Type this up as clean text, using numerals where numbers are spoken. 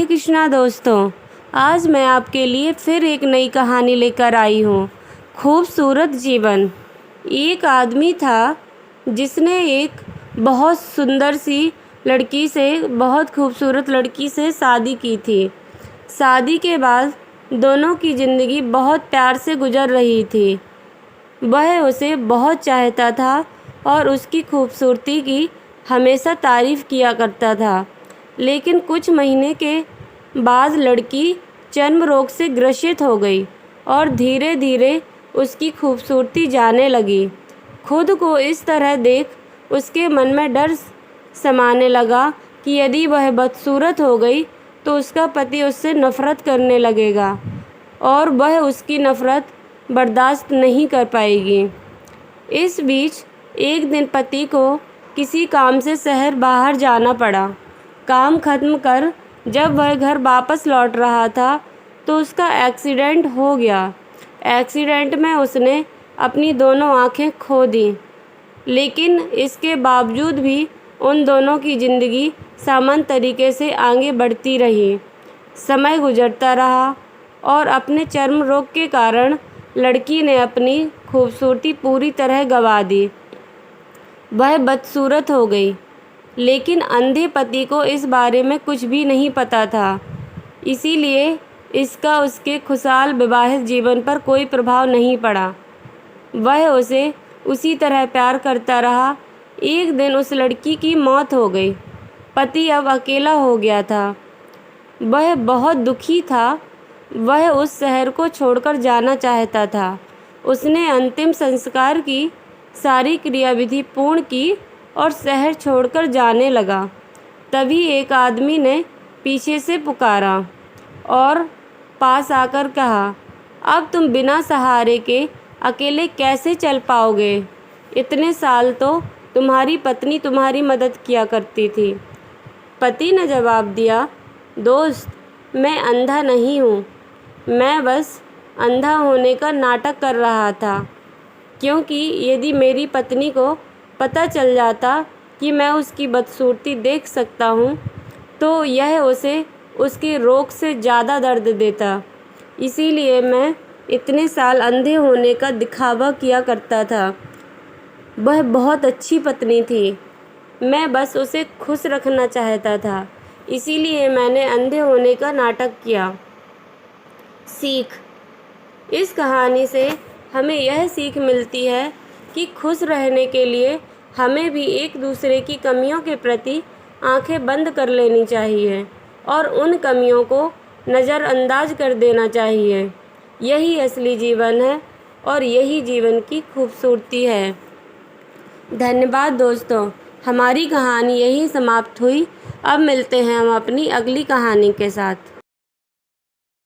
राधे कृष्णा दोस्तों, आज मैं आपके लिए फिर एक नई कहानी लेकर आई हूँ। खूबसूरत जीवन। एक आदमी था जिसने एक बहुत सुंदर सी लड़की से, बहुत खूबसूरत लड़की से शादी की थी। शादी के बाद दोनों की ज़िंदगी बहुत प्यार से गुजर रही थी। वह उसे बहुत चाहता था और उसकी खूबसूरती की हमेशा तारीफ़ किया करता था। लेकिन कुछ महीने के बाद लड़की चर्म रोग से ग्रसित हो गई और धीरे धीरे उसकी खूबसूरती जाने लगी। खुद को इस तरह देख उसके मन में डर समाने लगा कि यदि वह बदसूरत हो गई तो उसका पति उससे नफ़रत करने लगेगा और वह उसकी नफ़रत बर्दाश्त नहीं कर पाएगी। इस बीच एक दिन पति को किसी काम से शहर बाहर जाना पड़ा। काम खत्म कर जब वह घर वापस लौट रहा था तो उसका एक्सीडेंट हो गया। एक्सीडेंट में उसने अपनी दोनों आँखें खो दी, लेकिन इसके बावजूद भी उन दोनों की ज़िंदगी सामान्य तरीके से आगे बढ़ती रही। समय गुजरता रहा और अपने चर्म रोग के कारण लड़की ने अपनी खूबसूरती पूरी तरह गंवा दी। वह बदसूरत हो गई, लेकिन अंधे पति को इस बारे में कुछ भी नहीं पता था। इसीलिए इसका उसके खुशहाल विवाहित जीवन पर कोई प्रभाव नहीं पड़ा। वह उसे उसी तरह प्यार करता रहा। एक दिन उस लड़की की मौत हो गई। पति अब अकेला हो गया था। वह बहुत दुखी था। वह उस शहर को छोड़कर जाना चाहता था। उसने अंतिम संस्कार की सारी क्रियाविधि पूर्ण की और शहर छोड़कर जाने लगा। तभी एक आदमी ने पीछे से पुकारा और पास आकर कहा, अब तुम बिना सहारे के अकेले कैसे चल पाओगे? इतने साल तो तुम्हारी पत्नी तुम्हारी मदद किया करती थी। पति ने जवाब दिया, दोस्त, मैं अंधा नहीं हूँ। मैं बस अंधा होने का नाटक कर रहा था, क्योंकि यदि मेरी पत्नी को पता चल जाता कि मैं उसकी बदसूरती देख सकता हूँ तो यह उसे उसके रोग से ज़्यादा दर्द देता। इसीलिए मैं इतने साल अंधे होने का दिखावा किया करता था। वह बहुत अच्छी पत्नी थी। मैं बस उसे खुश रखना चाहता था, इसीलिए मैंने अंधे होने का नाटक किया। सीख। इस कहानी से हमें यह सीख मिलती है कि खुश रहने के लिए हमें भी एक दूसरे की कमियों के प्रति आंखें बंद कर लेनी चाहिए और उन कमियों को नज़रअंदाज कर देना चाहिए। यही असली जीवन है और यही जीवन की खूबसूरती है। धन्यवाद दोस्तों, हमारी कहानी यही समाप्त हुई। अब मिलते हैं हम अपनी अगली कहानी के साथ।